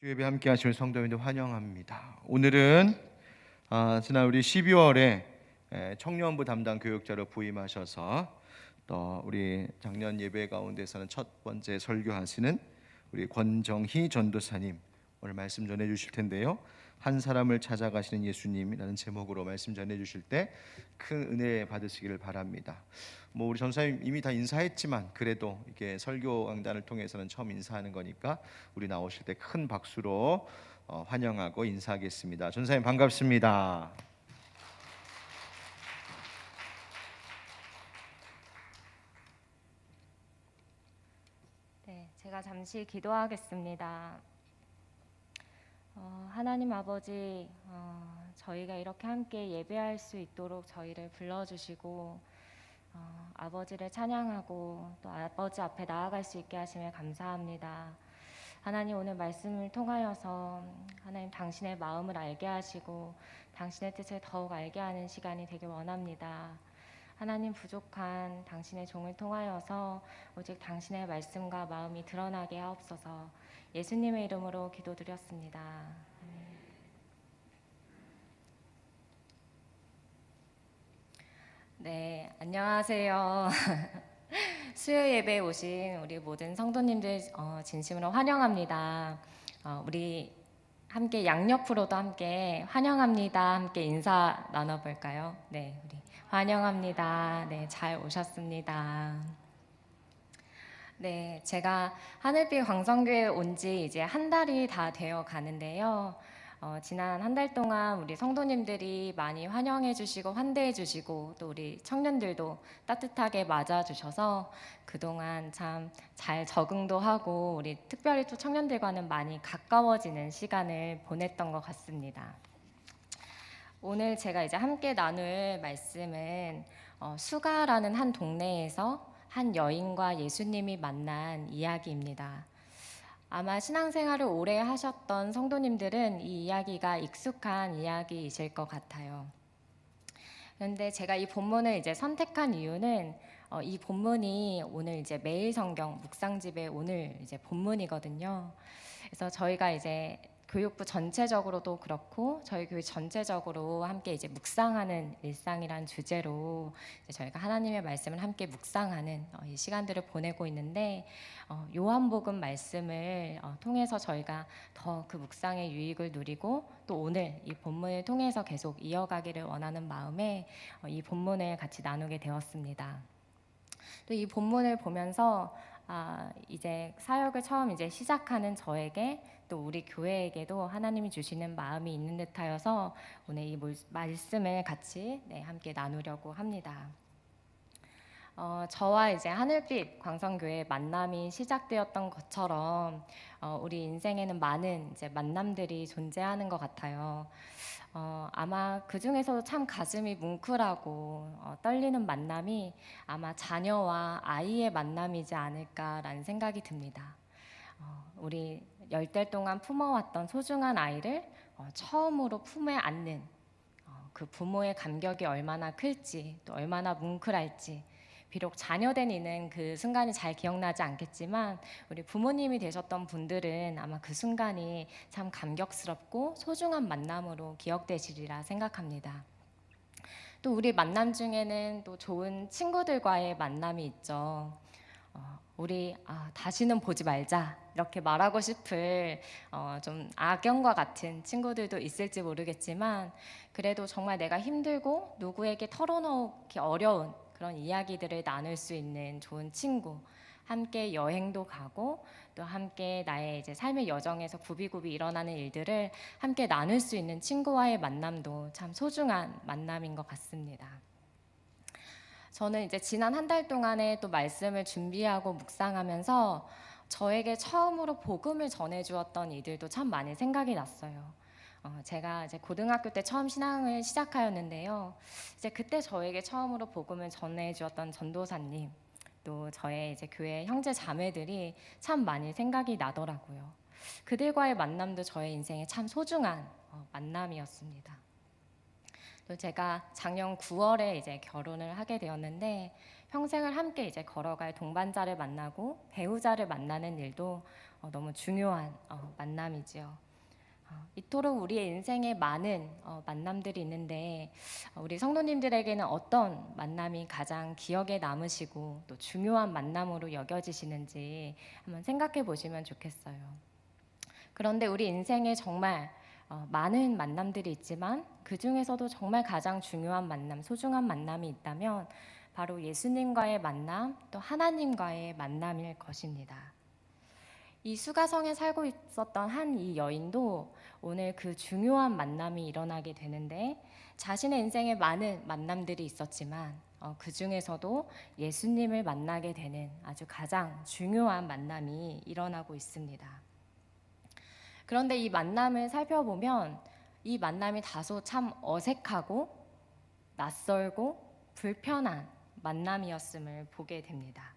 주예배 함께 하실 성도님들 환영합니다. 오늘은 지난 우리 12월에 청년부 담당 교육자로 부임하셔서 또 우리 작년 예배 가운데서는 첫 번째 설교하시는 우리 권정희 전도사님 오늘 말씀 전해 주실 텐데요. 한 사람을 찾아가시는 예수님이라는 제목으로 말씀 전해 주실 때 큰 은혜 받으시기를 바랍니다. 우리 전사님 이미 다 인사했지만 그래도 이게 설교 강단을 통해서는 처음 인사하는 거니까 우리 나오실 때 큰 박수로 환영하고 인사하겠습니다. 전사님 반갑습니다. 네, 제가 잠시 기도하겠습니다. 하나님 아버지, 저희가 이렇게 함께 예배할 수 있도록 저희를 불러주시고 아버지를 찬양하고 또 아버지 앞에 나아갈 수 있게 하심에 감사합니다. 하나님 오늘 말씀을 통하여서 하나님 당신의 마음을 알게 하시고 당신의 뜻을 더욱 알게 하는 시간이 되길 원합니다. 하나님 부족한 당신의 종을 통하여서 오직 당신의 말씀과 마음이 드러나게 하옵소서. 예수님의 이름으로 기도드렸습니다. 네, 안녕하세요. 수요 예배에 오신 우리 모든 성도님들 진심으로 환영합니다. 우리 함께 양옆으로도 함께 환영합니다. 함께 인사 나눠볼까요? 네, 우리 환영합니다. 네, 잘 오셨습니다. 네, 제가 하늘빛 광성교회에 온 지 이제 한 달이 다 되어 가는데요. 지난 한 달 동안 우리 성도님들이 많이 환영해 주시고 환대해 주시고 또 우리 청년들도 따뜻하게 맞아 주셔서 그동안 참 잘 적응도 하고 우리 특별히 또 청년들과는 많이 가까워지는 시간을 보냈던 것 같습니다. 오늘 제가 이제 함께 나눌 말씀은 수가라는 한 동네에서 한 여인과 예수님이 만난 이야기입니다. 아마 신앙생활을 오래 하셨던 성도님들은 이 이야기가 익숙한 이야기이실 것 같아요. 그런데 제가 이 본문을 이제 선택한 이유는 이 본문이 오늘 이제 매일 성경 묵상집의 오늘 이제 본문이거든요. 그래서 저희가 이제 교육부 전체적으로도 그렇고 저희 교회 전체적으로 함께 이제 묵상하는 일상이란 주제로 이제 저희가 하나님의 말씀을 함께 묵상하는 이 시간들을 보내고 있는데 요한복음 말씀을 통해서 저희가 더 그 묵상의 유익을 누리고 또 오늘 이 본문을 통해서 계속 이어가기를 원하는 마음에 이 본문을 같이 나누게 되었습니다. 또 이 본문을 보면서 이제 사역을 처음 이제 시작하는 저에게 또 우리 교회에게도 하나님이 주시는 마음이 있는 듯하여서 오늘 이 말씀을 같이 함께 나누려고 합니다. 저와 이제 하늘빛 광성교회 만남이 시작되었던 것처럼 우리 인생에는 많은 이제 만남들이 존재하는 것 같아요. 아마 그 중에서도 참 가슴이 뭉클하고 떨리는 만남이 아마 자녀와 아이의 만남이지 않을까라는 생각이 듭니다. 우리 10달 동안 품어왔던 소중한 아이를 처음으로 품에 안는 그 부모의 감격이 얼마나 클지 또 얼마나 뭉클할지 비록 자녀된 이는 그 순간이 잘 기억나지 않겠지만 우리 부모님이 되셨던 분들은 아마 그 순간이 참 감격스럽고 소중한 만남으로 기억되시리라 생각합니다. 또 우리 만남 중에는 또 좋은 친구들과의 만남이 있죠. 우리 다시는 보지 말자 이렇게 말하고 싶을 좀 악연과 같은 친구들도 있을지 모르겠지만 그래도 정말 내가 힘들고 누구에게 털어놓기 어려운 그런 이야기들을 나눌 수 있는 좋은 친구, 함께 여행도 가고 또 함께 나의 이제 삶의 여정에서 굽이굽이 일어나는 일들을 함께 나눌 수 있는 친구와의 만남도 참 소중한 만남인 것 같습니다. 저는 이제 지난 한 달 동안에 또 말씀을 준비하고 묵상하면서 저에게 처음으로 복음을 전해주었던 이들도 참 많이 생각이 났어요. 제가 이제 고등학교 때 처음 신앙을 시작하였는데요. 이제 그때 저에게 처음으로 복음을 전해주었던 전도사님, 또 저의 이제 교회 형제 자매들이 참 많이 생각이 나더라고요. 그들과의 만남도 저의 인생에 참 소중한 만남이었습니다. 또 제가 작년 9월에 이제 결혼을 하게 되었는데 평생을 함께 이제 걸어갈 동반자를 만나고 배우자를 만나는 일도 너무 중요한 만남이지요. 이토록 우리의 인생에 많은 만남들이 있는데 우리 성도님들에게는 어떤 만남이 가장 기억에 남으시고 또 중요한 만남으로 여겨지시는지 한번 생각해 보시면 좋겠어요. 그런데 우리 인생에 정말 많은 만남들이 있지만 그 중에서도 정말 가장 중요한 만남, 소중한 만남이 있다면 바로 예수님과의 만남, 또 하나님과의 만남일 것입니다. 이 수가성에 살고 있었던 한 이 여인도 오늘 그 중요한 만남이 일어나게 되는데 자신의 인생에 많은 만남들이 있었지만 그 중에서도 예수님을 만나게 되는 아주 가장 중요한 만남이 일어나고 있습니다. 그런데 이 만남을 살펴보면 이 만남이 다소 참 어색하고 낯설고 불편한 만남이었음을 보게 됩니다.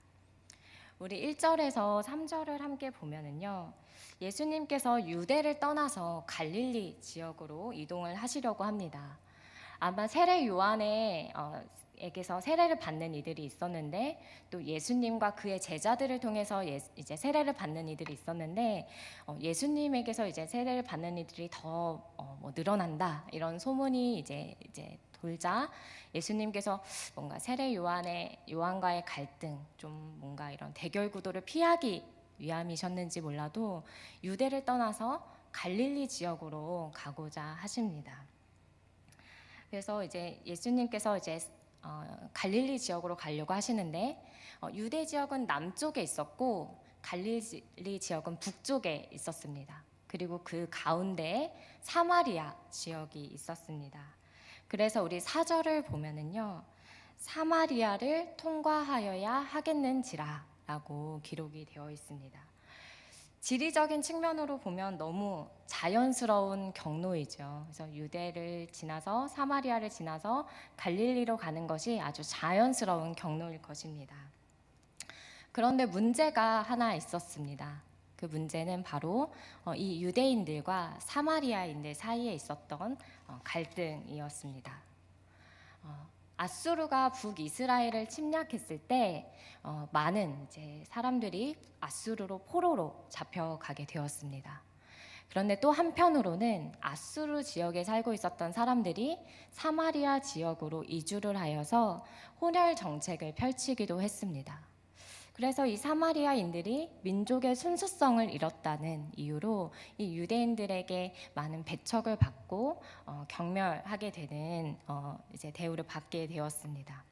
우리 1절에서 3절을 함께 보면은요. 예수님께서 유대를 떠나서 갈릴리 지역으로 이동을 하시려고 합니다. 아마 세례 요한의 에게서 세례를 받는 이들이 있었는데 또 예수님과 그의 제자들을 통해서 이제 세례를 받는 이들이 있었는데 예수님에게서 이제 세례를 받는 이들이 더 늘어난다 이런 소문이 이제 돌자 예수님께서 뭔가 세례 요한과의 갈등 좀 뭔가 이런 대결 구도를 피하기 위함이셨는지 몰라도 유대를 떠나서 갈릴리 지역으로 가고자 하십니다. 그래서 이제 예수님께서 이제 갈릴리 지역으로 가려고 하시는데 유대 지역은 남쪽에 있었고 갈릴리 지역은 북쪽에 있었습니다. 그리고 그 가운데에 사마리아 지역이 있었습니다. 그래서 우리 4절을 보면은요. 사마리아를 통과하여야 하겠는지라 라고 기록이 되어 있습니다. 지리적인 측면으로 보면 너무 자연스러운 경로이죠. 그래서 유대를 지나서 사마리아를 지나서 갈릴리로 가는 것이 아주 자연스러운 경로일 것입니다. 그런데 문제가 하나 있었습니다. 그 문제는 바로 이 유대인들과 사마리아인들 사이에 있었던 갈등이었습니다. 아수르가 북이스라엘을 침략했을 때 많은 이제 사람들이 아수르로 포로로 잡혀가게 되었습니다. 그런데 또 한편으로는 아수르 지역에 살고 있었던 사람들이 사마리아 지역으로 이주를 하여서 혼혈 정책을 펼치기도 했습니다. 그래서 이 사마리아인들이 민족의 순수성을 잃었다는 이유로 이 유대인들에게 많은 배척을 받고 경멸하게 되는 이제 대우를 받게 되었습니다.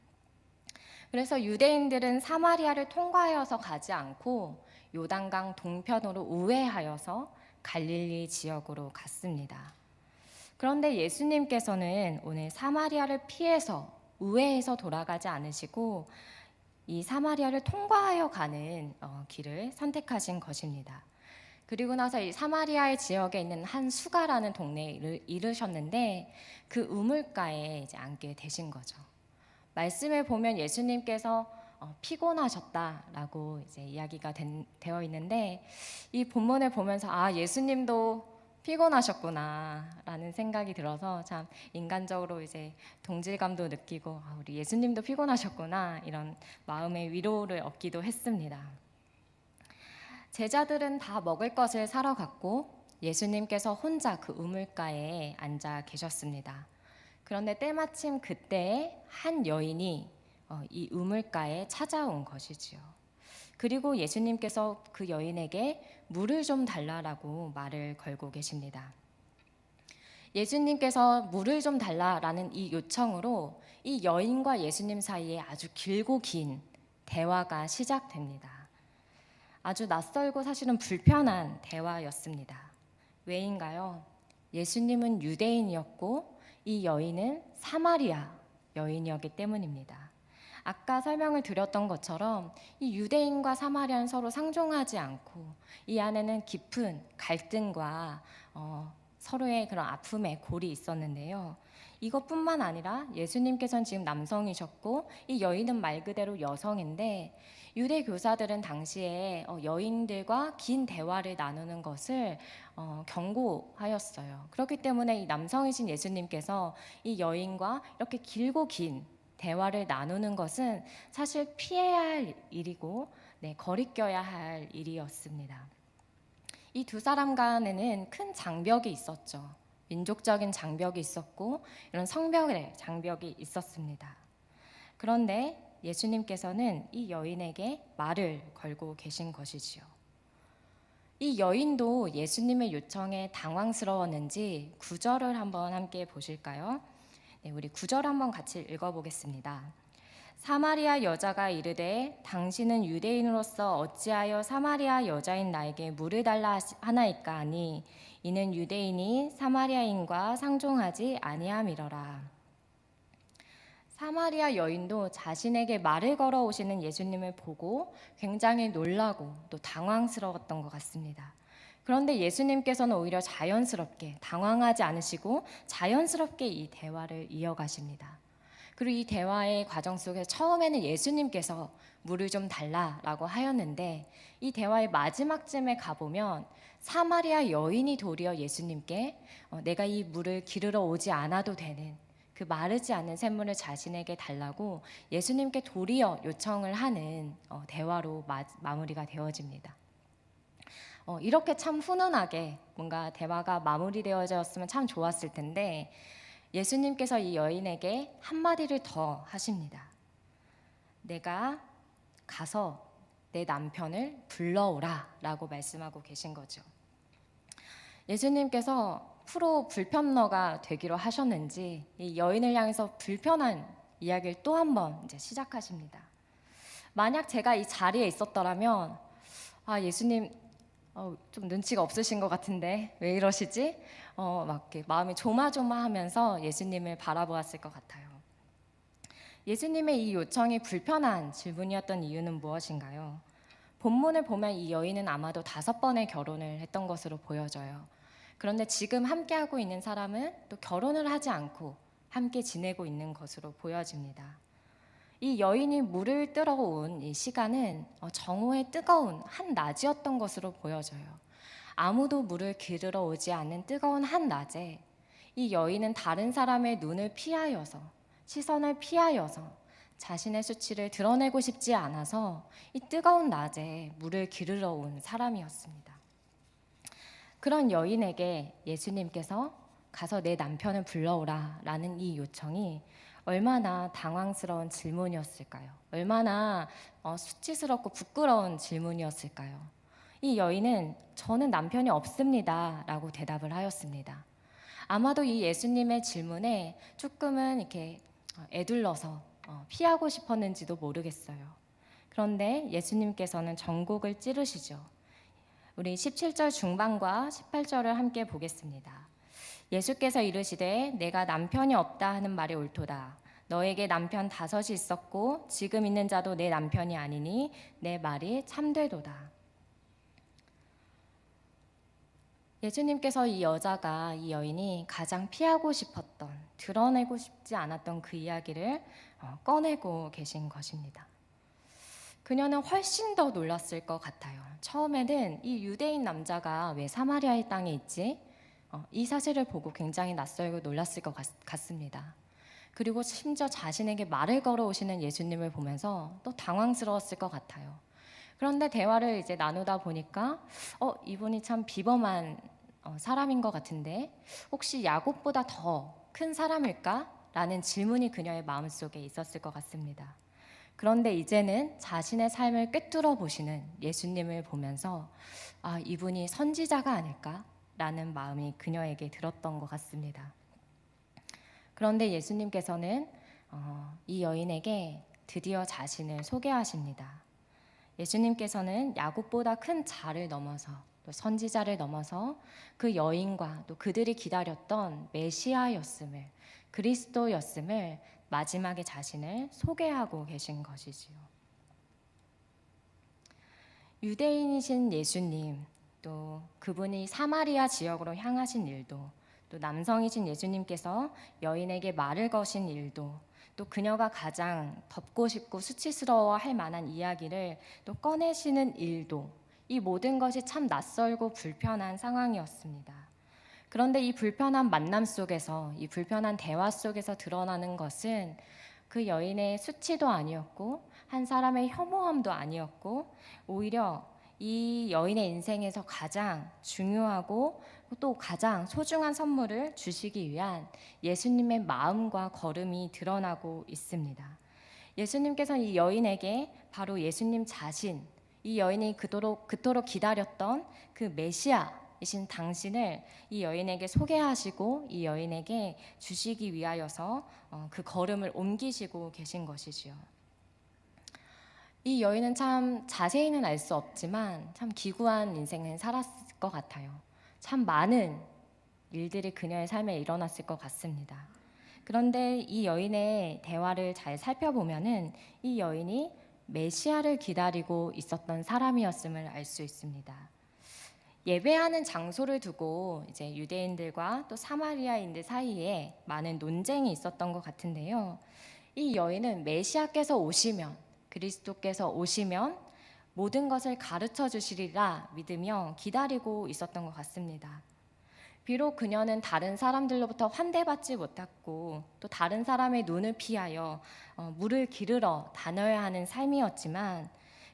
그래서 유대인들은 사마리아를 통과하여서 가지 않고 요단강 동편으로 우회하여서 갈릴리 지역으로 갔습니다. 그런데 예수님께서는 오늘 사마리아를 피해서 우회해서 돌아가지 않으시고 이 사마리아를 통과하여 가는 길을 선택하신 것입니다. 그리고 나서 이 사마리아의 지역에 있는 한 수가라는 동네에 이르셨는데 그 우물가에 이제 앉게 되신 거죠. 말씀을 보면 예수님께서 피곤하셨다라고 이제 이야기가 되어 있는데 이 본문을 보면서 예수님도 피곤하셨구나라는 생각이 들어서 참 인간적으로 이제 동질감도 느끼고 우리 예수님도 피곤하셨구나 이런 마음의 위로를 얻기도 했습니다. 제자들은 다 먹을 것을 사러 갔고 예수님께서 혼자 그 우물가에 앉아 계셨습니다. 그런데 때마침 그때 한 여인이 이 우물가에 찾아온 것이지요. 그리고 예수님께서 그 여인에게 물을 좀 달라라고 말을 걸고 계십니다. 예수님께서 물을 좀 달라라는 이 요청으로 이 여인과 예수님 사이에 아주 길고 긴 대화가 시작됩니다. 아주 낯설고 사실은 불편한 대화였습니다. 왜인가요? 예수님은 유대인이었고 이 여인은 사마리아 여인이었기 때문입니다. 아까 설명을 드렸던 것처럼 이 유대인과 사마리아는 서로 상종하지 않고 이 안에는 깊은 갈등과 서로의 그런 아픔의 골이 있었는데요. 이것뿐만 아니라 예수님께서는 지금 남성이셨고 이 여인은 말 그대로 여성인데 유대 교사들은 당시에 여인들과 긴 대화를 나누는 것을 경고하였어요. 그렇기 때문에 이 남성이신 예수님께서 이 여인과 이렇게 길고 긴 대화를 나누는 것은 사실 피해야 할 일이고 거리껴야 할 일이었습니다. 이 두 사람 간에는 큰 장벽이 있었죠. 민족적인 장벽이 있었고 이런 성벽의 장벽이 있었습니다. 그런데 예수님께서는 이 여인에게 말을 걸고 계신 것이지요. 이 여인도 예수님의 요청에 당황스러웠는지 9절을 한번 함께 보실까요? 네, 우리 9절 한번 같이 읽어보겠습니다. 사마리아 여자가 이르되 당신은 유대인으로서 어찌하여 사마리아 여자인 나에게 물을 달라 하나이까 하니 이는 유대인이 사마리아인과 상종하지 아니함이러라. 사마리아 여인도 자신에게 말을 걸어 오시는 예수님을 보고 굉장히 놀라고 또 당황스러웠던 것 같습니다. 그런데 예수님께서는 오히려 자연스럽게 당황하지 않으시고 자연스럽게 이 대화를 이어가십니다. 그리고 이 대화의 과정 속에 처음에는 예수님께서 물을 좀 달라라고 하였는데 이 대화의 마지막쯤에 가보면 사마리아 여인이 도리어 예수님께 내가 이 물을 기르러 오지 않아도 되는 그 마르지 않는 샘물을 자신에게 달라고 예수님께 도리어 요청을 하는 대화로 마무리가 되어집니다. 이렇게 참 훈훈하게 뭔가 대화가 마무리되어졌으면 참 좋았을 텐데 예수님께서 이 여인에게 한마디를 더 하십니다. 내가 가서 내 남편을 불러오라 라고 말씀하고 계신 거죠. 예수님께서 프로 불편러가 되기로 하셨는지 이 여인을 향해서 불편한 이야기를 또 한 번 이제 시작하십니다. 만약 제가 이 자리에 있었더라면 예수님 좀 눈치가 없으신 것 같은데 왜 이러시지? 막 이렇게 마음이 조마조마하면서 예수님을 바라보았을 것 같아요. 예수님의 이 요청이 불편한 질문이었던 이유는 무엇인가요? 본문을 보면 이 여인은 아마도 5번의 결혼을 했던 것으로 보여져요. 그런데 지금 함께하고 있는 사람은 또 결혼을 하지 않고 함께 지내고 있는 것으로 보여집니다. 이 여인이 물을 뜨러 온 이 시간은 정오의 뜨거운 한낮이었던 것으로 보여져요. 아무도 물을 기르러 오지 않는 뜨거운 한낮에 이 여인은 다른 사람의 눈을 피하여서 시선을 피하여서 자신의 수치를 드러내고 싶지 않아서 이 뜨거운 낮에 물을 기르러 온 사람이었습니다. 그런 여인에게 예수님께서 가서 내 남편을 불러오라 라는 이 요청이 얼마나 당황스러운 질문이었을까요? 얼마나 수치스럽고 부끄러운 질문이었을까요? 이 여인은 저는 남편이 없습니다 라고 대답을 하였습니다. 아마도 이 예수님의 질문에 조금은 이렇게 에둘러서 피하고 싶었는지도 모르겠어요. 그런데 예수님께서는 전곡을 찌르시죠. 우리 17절 중반과 18절을 함께 보겠습니다. 예수께서 이르시되 내가 남편이 없다 하는 말이 옳도다. 너에게 남편 5이 있었고 지금 있는 자도 내 남편이 아니니 내 말이 참되도다. 예수님께서 이 여자가 이 여인이 가장 피하고 싶었던 드러내고 싶지 않았던 그 이야기를 꺼내고 계신 것입니다. 그녀는 훨씬 더 놀랐을 것 같아요. 처음에는 이 유대인 남자가 왜 사마리아의 땅에 있지? 이 사실을 보고 굉장히 낯설고 놀랐을 것 같습니다. 그리고 심지어 자신에게 말을 걸어오시는 예수님을 보면서 또 당황스러웠을 것 같아요. 그런데 대화를 이제 나누다 보니까 이분이 참 비범한 사람인 것 같은데 혹시 야곱보다 더 큰 사람일까? 라는 질문이 그녀의 마음속에 있었을 것 같습니다. 그런데 이제는 자신의 삶을 꿰뚫어 보시는 예수님을 보면서 이분이 선지자가 아닐까라는 마음이 그녀에게 들었던 것 같습니다. 그런데 예수님께서는 이 여인에게 드디어 자신을 소개하십니다. 예수님께서는 야곱보다 큰 자를 넘어서 또 선지자를 넘어서 그 여인과 또 그들이 기다렸던 메시아였음을 그리스도였음을 마지막에 자신을 소개하고 계신 것이지요. 유대인이신 예수님, 또 그분이 사마리아 지역으로 향하신 일도, 또 남성이신 예수님께서 여인에게 말을 거신 일도, 또 그녀가 가장 덮고 싶고 수치스러워할 만한 이야기를 또 꺼내시는 일도, 이 모든 것이 참 낯설고 불편한 상황이었습니다. 그런데 이 불편한 만남 속에서, 이 불편한 대화 속에서 드러나는 것은 그 여인의 수치도 아니었고 한 사람의 혐오함도 아니었고 오히려 이 여인의 인생에서 가장 중요하고 또 가장 소중한 선물을 주시기 위한 예수님의 마음과 걸음이 드러나고 있습니다. 예수님께서는 이 여인에게 바로 예수님 자신, 이 여인이 그토록 기다렸던 그 메시아이신 당신을 이 여인에게 소개하시고 이 여인에게 주시기 위하여서 그 걸음을 옮기시고 계신 것이지요. 이 여인은 참 자세히는 알 수 없지만 참 기구한 인생을 살았을 것 같아요. 참 많은 일들이 그녀의 삶에 일어났을 것 같습니다. 그런데 이 여인의 대화를 잘 살펴보면은 이 여인이 메시아를 기다리고 있었던 사람이었음을 알 수 있습니다. 예배하는 장소를 두고 이제 유대인들과 또 사마리아인들 사이에 많은 논쟁이 있었던 것 같은데요. 이 여인은 메시아께서 오시면, 그리스도께서 오시면 모든 것을 가르쳐 주시리라 믿으며 기다리고 있었던 것 같습니다. 비록 그녀는 다른 사람들로부터 환대받지 못했고 또 다른 사람의 눈을 피하여 물을 기르러 다녀야 하는 삶이었지만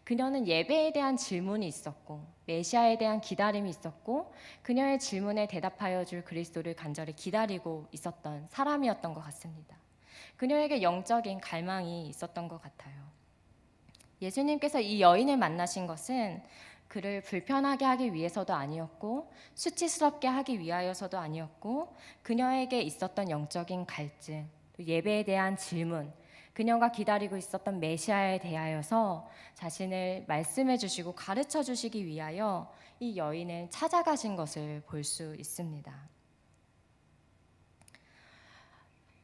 그녀는 예배에 대한 질문이 있었고 메시아에 대한 기다림이 있었고 그녀의 질문에 대답하여 줄 그리스도를 간절히 기다리고 있었던 사람이었던 것 같습니다. 그녀에게 영적인 갈망이 있었던 것 같아요. 예수님께서 이 여인을 만나신 것은 그를 불편하게 하기 위해서도 아니었고 수치스럽게 하기 위하여서도 아니었고 그녀에게 있었던 영적인 갈증, 또 예배에 대한 질문, 그녀가 기다리고 있었던 메시아에 대하여서 자신을 말씀해 주시고 가르쳐 주시기 위하여 이 여인을 찾아가신 것을 볼 수 있습니다.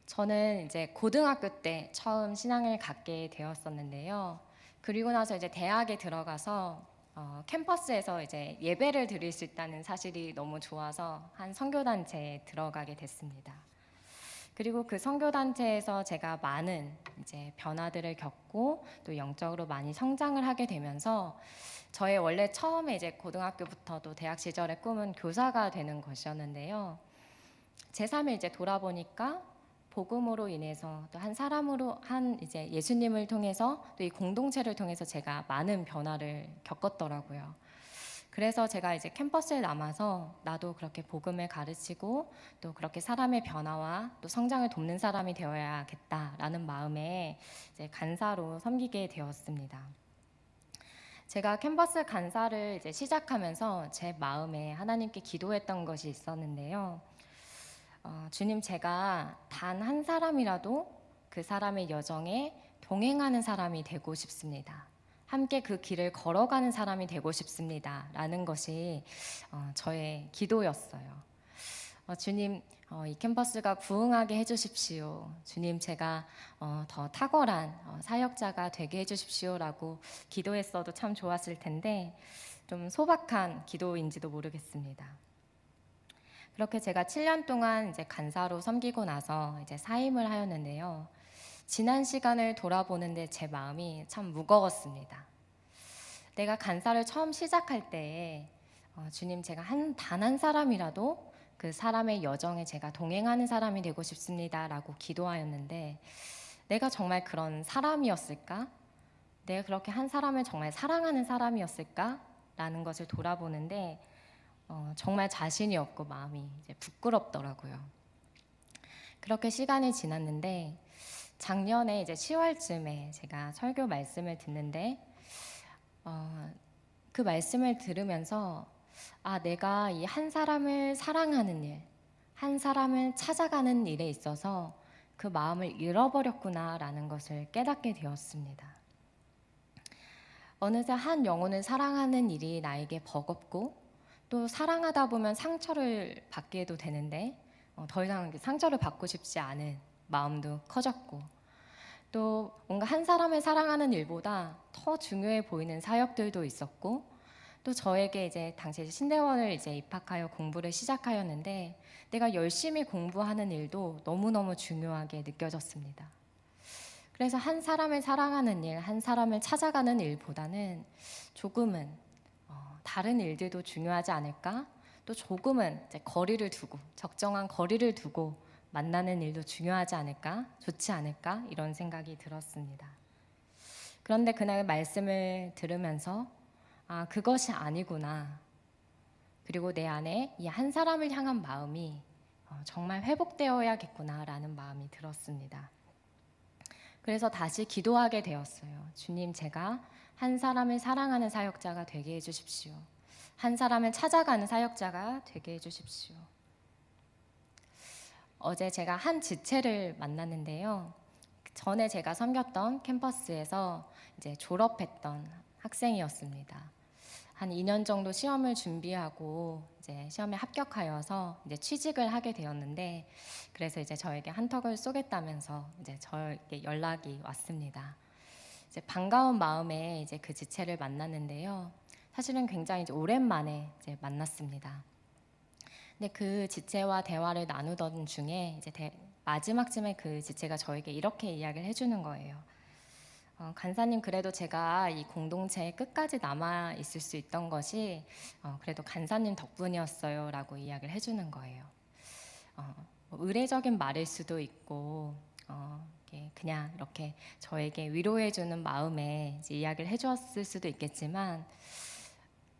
저는 이제 고등학교 때 처음 신앙을 갖게 되었었는데요. 그리고 나서 이제 대학에 들어가서 캠퍼스에서 이제 예배를 드릴 수 있다는 사실이 너무 좋아서 한 선교단체에 들어가게 됐습니다. 그리고 그 선교단체에서 제가 많은 이제 변화들을 겪고 또 영적으로 많이 성장을 하게 되면서 저의 원래 처음에 이제 고등학교부터도 대학 시절의 꿈은 교사가 되는 것이었는데요. 제 삶을 이제 돌아보니까 복음으로 인해서 또 한 사람으로 한 이제 예수님을 통해서 또 이 공동체를 통해서 제가 많은 변화를 겪었더라고요. 그래서 제가 이제 캠퍼스에 남아서 나도 그렇게 복음을 가르치고 또 그렇게 사람의 변화와 또 성장을 돕는 사람이 되어야겠다라는 마음에 이제 간사로 섬기게 되었습니다. 제가 캠퍼스 간사를 이제 시작하면서 제 마음에 하나님께 기도했던 것이 있었는데요. 주님, 제가 단 한 사람이라도 그 사람의 여정에 동행하는 사람이 되고 싶습니다. 함께 그 길을 걸어가는 사람이 되고 싶습니다. 라는 것이 저의 기도였어요. 주님, 이 캠퍼스가 부흥하게 해주십시오. 주님, 제가 더 탁월한 사역자가 되게 해주십시오라고 기도했어도 참 좋았을 텐데 좀 소박한 기도인지도 모르겠습니다. 그렇게 제가 7년 동안 이제 간사로 섬기고 나서 이제 사임을 하였는데요. 지난 시간을 돌아보는데 제 마음이 참 무거웠습니다. 내가 간사를 처음 시작할 때에 주님, 제가 단 한 사람이라도 그 사람의 여정에 제가 동행하는 사람이 되고 싶습니다라고 기도하였는데 내가 정말 그런 사람이었을까? 내가 그렇게 한 사람을 정말 사랑하는 사람이었을까? 라는 것을 돌아보는데 정말 자신이 없고 마음이 이제 부끄럽더라고요. 그렇게 시간이 지났는데 작년에 이제 10월쯤에 제가 설교 말씀을 듣는데 그 말씀을 들으면서 내가 이 한 사람을 사랑하는 일, 한 사람을 찾아가는 일에 있어서 그 마음을 잃어버렸구나라는 것을 깨닫게 되었습니다. 어느새 한 영혼을 사랑하는 일이 나에게 버겁고 또 사랑하다 보면 상처를 받게도 되는데 더 이상 상처를 받고 싶지 않은 마음도 커졌고 또 뭔가 한 사람을 사랑하는 일보다 더 중요해 보이는 사역들도 있었고 또 저에게 이제 당시 신대원을 이제 입학하여 공부를 시작하였는데 내가 열심히 공부하는 일도 너무너무 중요하게 느껴졌습니다. 그래서 한 사람을 사랑하는 일, 한 사람을 찾아가는 일보다는 조금은 다른 일들도 중요하지 않을까? 또 조금은 이제 거리를 두고 적정한 거리를 두고 만나는 일도 중요하지 않을까, 좋지 않을까 이런 생각이 들었습니다. 그런데 그날 말씀을 들으면서 아, 그것이 아니구나. 그리고 내 안에 이 한 사람을 향한 마음이 정말 회복되어야겠구나라는 마음이 들었습니다. 그래서 다시 기도하게 되었어요. 주님, 제가 한 사람을 사랑하는 사역자가 되게 해주십시오. 한 사람을 찾아가는 사역자가 되게 해주십시오. 어제 제가 한 지체를 만났는데요. 전에 제가 섬겼던 캠퍼스에서 이제 졸업했던 학생이었습니다. 한 2년 정도 시험을 준비하고 이제 시험에 합격하여서 이제 취직을 하게 되었는데, 그래서 이제 저에게 한턱을 쏘겠다면서 이제 저에게 연락이 왔습니다. 이제 반가운 마음에 이제 그 지체를 만났는데요. 사실은 굉장히 이제 오랜만에 이제 만났습니다. 근데 그 지체와 대화를 나누던 중에 이제 마지막쯤에 그 지체가 저에게 이렇게 이야기를 해주는 거예요. 간사님, 그래도 제가 이 공동체에 끝까지 남아 있을 수 있던 것이 그래도 간사님 덕분이었어요 라고 이야기를 해주는 거예요. 뭐 의례적인 말일 수도 있고 그냥 이렇게 저에게 위로해주는 마음에 이제 이야기를 해주었을 수도 있겠지만,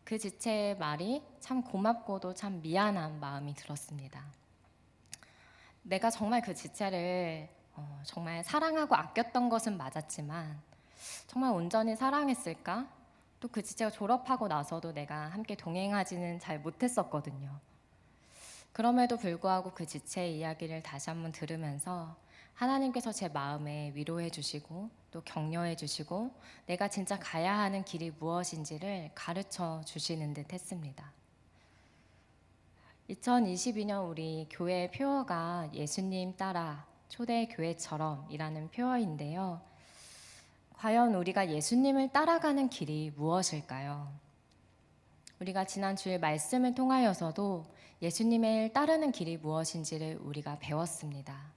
그 지체의 말이 참 고맙고도 참 미안한 마음이 들었습니다. 내가 정말 그 지체를 정말 사랑하고 아꼈던 것은 맞았지만 정말 온전히 사랑했을까? 또 그 지체가 졸업하고 나서도 내가 함께 동행하지는 잘 못했었거든요. 그럼에도 불구하고 그 지체의 이야기를 다시 한번 들으면서 하나님께서 제 마음에 위로해 주시고 또 격려해 주시고 내가 진짜 가야 하는 길이 무엇인지를 가르쳐 주시는 듯 했습니다. 2022년 우리 교회 표어가 예수님 따라 초대교회처럼 이라는 표어인데요. 과연 우리가 예수님을 따라가는 길이 무엇일까요? 우리가 지난 주일 말씀을 통하여서도 예수님을 따르는 길이 무엇인지를 우리가 배웠습니다.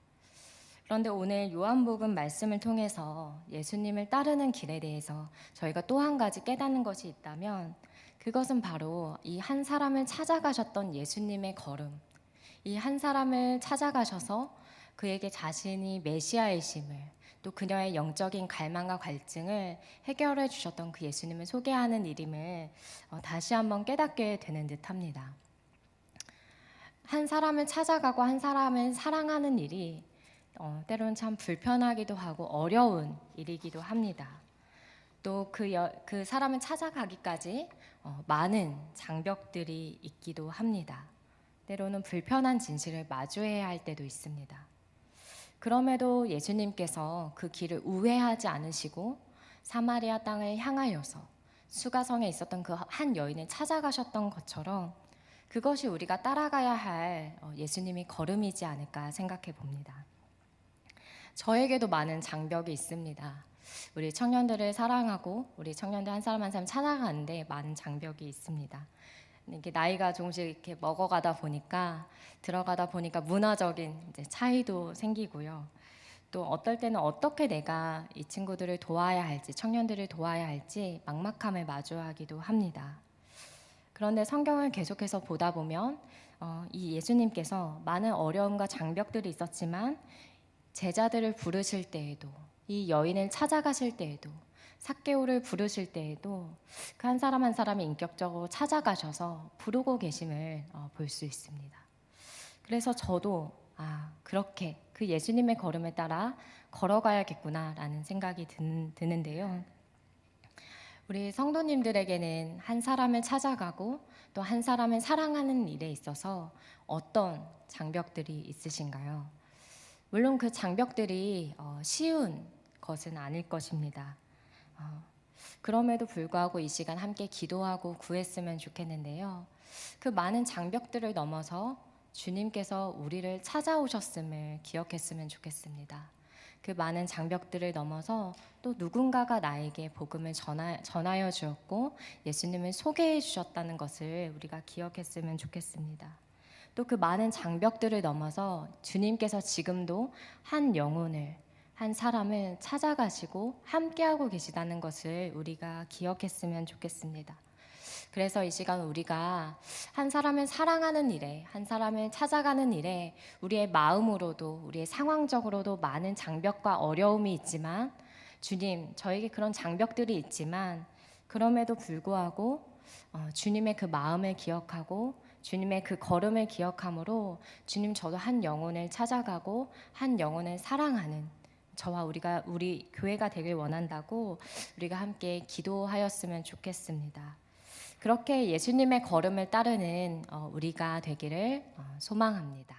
그런데 오늘 요한복음 말씀을 통해서 예수님을 따르는 길에 대해서 저희가 또 한 가지 깨닫는 것이 있다면, 그것은 바로 이 한 사람을 찾아가셨던 예수님의 걸음, 이 한 사람을 찾아가셔서 그에게 자신이 메시아이심을, 또 그녀의 영적인 갈망과 갈증을 해결해 주셨던 그 예수님을 소개하는 일임을 다시 한번 깨닫게 되는 듯합니다. 한 사람을 찾아가고 한 사람을 사랑하는 일이 때로는 참 불편하기도 하고 어려운 일이기도 합니다. 또 그 사람을 찾아가기까지 많은 장벽들이 있기도 합니다. 때로는 불편한 진실을 마주해야 할 때도 있습니다. 그럼에도 예수님께서 그 길을 우회하지 않으시고 사마리아 땅을 향하여서 수가성에 있었던 그 한 여인을 찾아가셨던 것처럼 그것이 우리가 따라가야 할 예수님의 걸음이지 않을까 생각해 봅니다. 저에게도 많은 장벽이 있습니다. 우리 청년들을 사랑하고 우리 청년들 한 사람 한 사람 찾아가는데 많은 장벽이 있습니다. 이게 나이가 조금씩 이렇게 먹어가다 보니까 들어가다 보니까 문화적인 이제 차이도 생기고요. 또 어떨 때는 어떻게 내가 이 친구들을 도와야 할지, 청년들을 도와야 할지 막막함을 마주하기도 합니다. 그런데 성경을 계속해서 보다 보면 이 예수님께서 많은 어려움과 장벽들이 있었지만 제자들을 부르실 때에도, 이 여인을 찾아가실 때에도, 삭개오를 부르실 때에도 그 한 사람 한 사람이 인격적으로 찾아가셔서 부르고 계심을 볼 수 있습니다. 그래서 저도 그렇게 그 예수님의 걸음에 따라 걸어가야겠구나라는 생각이 드는데요. 우리 성도님들에게는 한 사람을 찾아가고 또 한 사람을 사랑하는 일에 있어서 어떤 장벽들이 있으신가요? 물론 그 장벽들이 쉬운 것은 아닐 것입니다. 그럼에도 불구하고 이 시간 함께 기도하고 구했으면 좋겠는데요. 그 많은 장벽들을 넘어서 주님께서 우리를 찾아오셨음을 기억했으면 좋겠습니다. 그 많은 장벽들을 넘어서 또 누군가가 나에게 복음을 전하여 주었고 예수님을 소개해 주셨다는 것을 우리가 기억했으면 좋겠습니다. 또 그 많은 장벽들을 넘어서 주님께서 지금도 한 영혼을, 한 사람을 찾아가시고 함께하고 계시다는 것을 우리가 기억했으면 좋겠습니다. 그래서 이 시간 우리가 한 사람을 사랑하는 일에, 한 사람을 찾아가는 일에 우리의 마음으로도, 우리의 상황적으로도 많은 장벽과 어려움이 있지만, 주님, 저에게 그런 장벽들이 있지만 그럼에도 불구하고 주님의 그 마음을 기억하고 주님의 그 걸음을 기억함으로 주님, 저도 한 영혼을 찾아가고 한 영혼을 사랑하는 저와 우리 교회가 되길 원한다고 우리가 함께 기도하였으면 좋겠습니다. 그렇게 예수님의 걸음을 따르는 우리가 되기를 소망합니다.